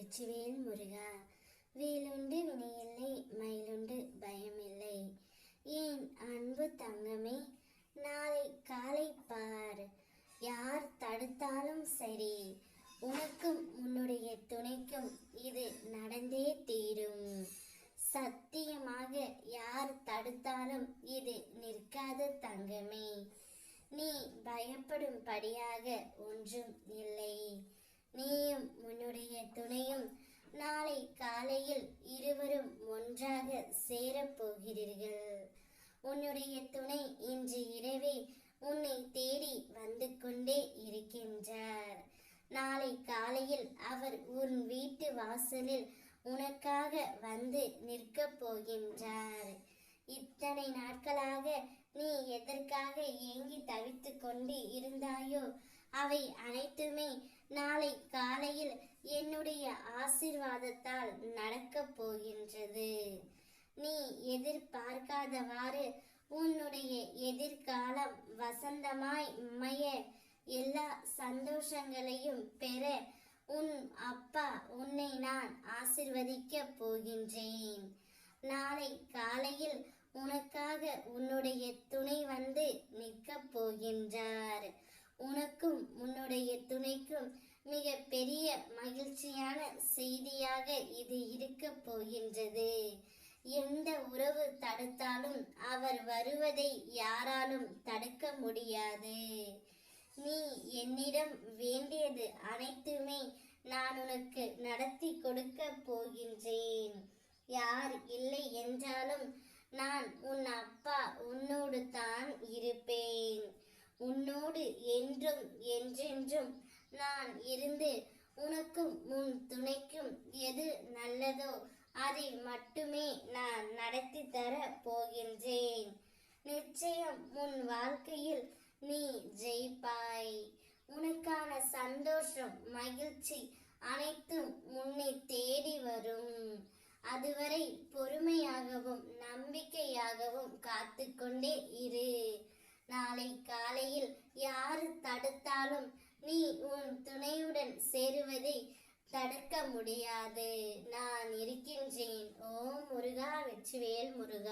வெற்றிவேல் முருகா. வேலுண்டு வினையில்லை, மயிலுண்டு பயமில்லை. ஏன் அன்பு தங்கமே, நாளை காலை பார். யார் தடுத்தாலும் சரி, உனக்கும் உன்னுடைய துணைக்கும் இது நடந்தே தீரும். சத்தியமாக யார் தடுத்தாலும் இது நிற்காத தங்கமே. நீ பயப்படும்படியாக ஒன்றும் இல்லை. நீயும் உன்னுடைய துணையும் நாளை காலையில் இருவரும் ஒன்றாக சேரப் போகிறீர்கள். உன்னுடைய துணை இன்று இரவே உன்னை தேடி வந்து கொண்டே இருக்கின்றார். நாளை காலையில் அவர் உன் வீட்டு வாசலில் உனக்காக வந்து நிற்கப் போகின்றார். இத்தனை நாட்களாக நீ எதற்காக ஏங்கி தவித்து கொண்டு இருந்தாயோ, அவை அனைத்துமே நாளை காலையில் என்னுடைய ஆசீர்வாதத்தால் நடக்கப் போகின்றது. நீ எதிர்பார்க்காதவாறு உன்னுடைய எதிர்காலம் வசந்தமாய் அமைய, எல்லா சந்தோஷங்களையும் பெற உன் அப்பா உன்னை நான் ஆசிர்வதிக்க போகின்றேன். நாளை காலையில் உனக்காக உன்னுடைய துணை வந்து நிற்கப் போகின்றார். உனக்கும் உன்னுடைய துணைக்கும் மிக பெரிய மகிழ்ச்சியான செய்தியாக இது இருக்க போகின்றது. எந்த உறவு தடுத்தாலும் அவர் வருவதை யாராலும் தடுக்க முடியாது. நீ என்னிடம் வேண்டியது அனைத்துமே நான் உனக்கு நடத்தி கொடுக்க போகின்றேன். யார் இல்லை என்றாலும் நான் உன் அப்பா உன்னோடு தான் இருப்பேன். உன்னோடு என்றும் என்றென்றும் நான் இருந்து உனக்கும் உன் துணைக்கும் எது நல்லதோ அதை மட்டுமே நான் நடத்தி தர போகின்றேன். நிச்சயம் உன் வாழ்க்கையில் நீ ஜெயிப்பாய். உனக்கான சந்தோஷம், மகிழ்ச்சி அனைத்தும் உன்னை தேடி வரும். அதுவரை பொறுமையாகவும் நம்பிக்கையாகவும் காத்து கொண்டே இரு. நாளை காலையில் யாரு தடுத்தாலும் நீ உன் துணையுடன் சேருவதை தடுக்க முடியாது. நான் இருக்கின்றேன். ஓம் முருகா. வெற்றிவேல் முருகா.